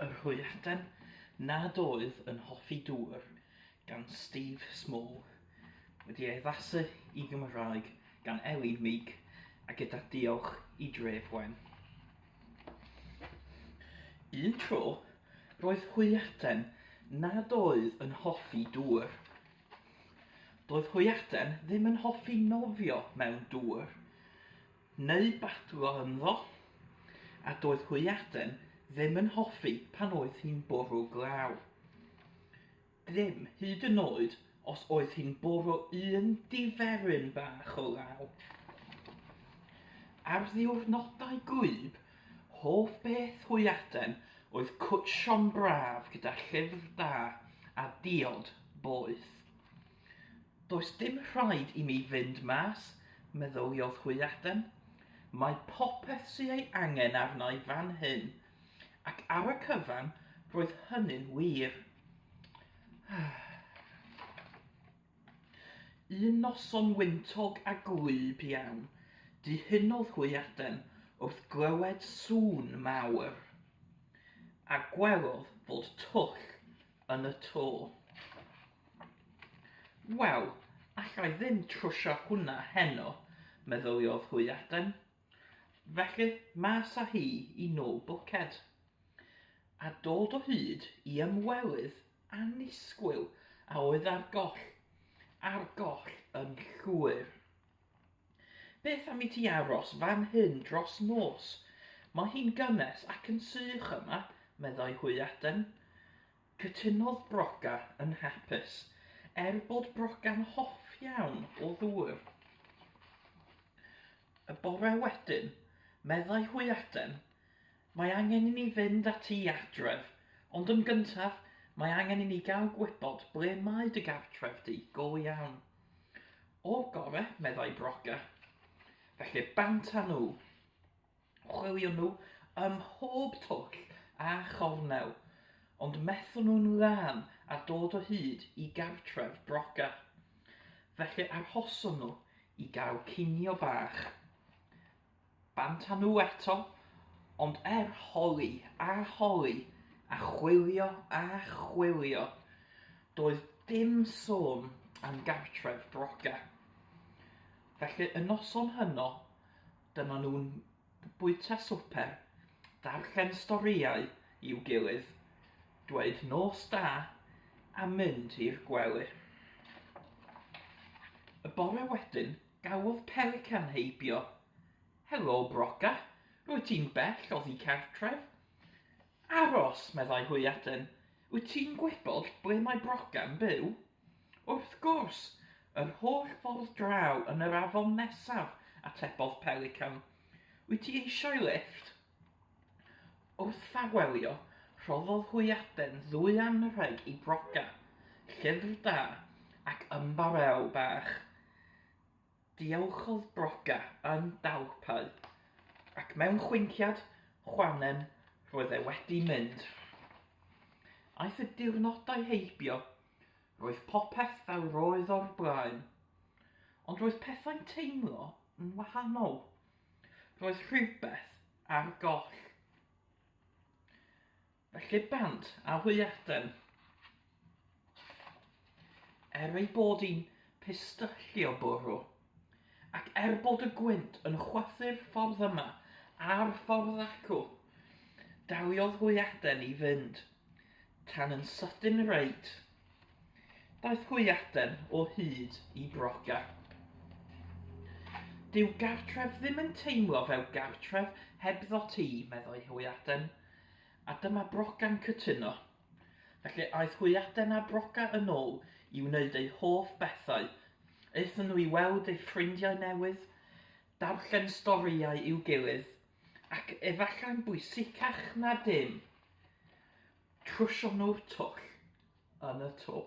Yr hwyaden nad oedd yn hoffi dŵr gan Steve Small wedi addasu I Gymraeg gan Elin Meek a gyda Diolch I Dref Wen. Un tro, roedd hwyaden nad oedd yn hoffi dŵr. Doedd hwyaden ddim yn hoffi nofio mewn dŵr, neu batlo ynddo, a doedd hwyaden ddim yn hoffi pan oedd hi'n bwrw glaw. Ddim hyd yn oed os oedd hi'n bwrw un diferyn bach o law. Ar ddiwrnodau gwlyb, hoff beth hwyaden oedd cwtsio'n braf gyda llyfr da a diod boeth. Does dim rhaid I mi fynd mas, meddyliodd hwyaden. Mae popeth sy'n ei angen arnau fan hyn, ac ar y cyfan roedd hynny'n wir. Un noson wyntog a gwlyb iawn, dihunodd hwyaden wrth glywed sŵn mawr, a gwelodd fod twll yn y to. Wel, allai ddim trwsio hwnna heno, meddyliodd hwyaden. Felly mas â hi I nôl bwced, a dod o hyd I ymwelydd annisgwyl a oedd ar goll yn llwyr. Beth am I ti aros fan hyn dros nos? Mae hi'n gynnes ac yn sych yma, meddai hwyaden. Cytunodd broca yn hapus, bod broca'n hoff iawn o ddŵr. Y bore wedyn, meddai hwyaden, mae angen I ni fynd ati adref, ond yn gyntaf, mae angen I ni gael gwybod ble mae dy gartref di go iawn. O'r gore, meddai broca, felly bant â nhw. Chwilio nhw ym mhob twll a chornel, ond methon nhw'n lân a dod o hyd I gartref broca. Felly arhoson nhw I gael cinio bach. Bant â nhw eto, ond holi a holi, a chwilio, doedd dim sôn am gartref broca. Felly y noson hynno, dyma nhw'n bwyta swper, darllen storïau i'w gilydd, dweud nos da, a mynd i'r gwely. Y bore wedyn, gawodd pelican heibio. Helo, broca, rwyt ti'n bell oddi cartref? Aros, meddai hwyaden, wyt ti'n gwybod ble mae broca'n byw? Wrth gwrs, yr holl ffordd draw yn yr afon nesaf, atebodd pelican. Wyt ti eisiau lifft? Wrth ffarwelio, rhoddodd hwyaden ddwy anrheg I broca, llyfr da ac ymbarel bach. Diolchodd broca yn dawpau, ac mewn chwinciad, chwanen, roedd wedi mynd. Aeth y diwrnodau heibio, roedd popeth fel roedd o'r blaen, ond roedd pethau'n teimlo yn wahanol. Roedd rhywbeth ar goll. Felly bant a hwyaden. Ei bod I'n pistyllio bwrw, ac bod y gwynt yn chwythu'r ffordd yma a'r ffordd acw, dawiodd hwyaden I fynd, tan yn sydyn reit. Daeth hwyaden o hyd I broca. Dyw gartref ddim yn teimlo fel gartref hebddo ti, meddai hwyaden, a dyma broca'n cytuno. Felly aeth hwyaden a broca yn ôl I wneud ei hoff bethau. Aethon nhw I weld eu ffrindiau newydd, darllen storïau i'w gilydd, ac efallai'n bwysicach na dim, trwsio nhw'r twll yn y to.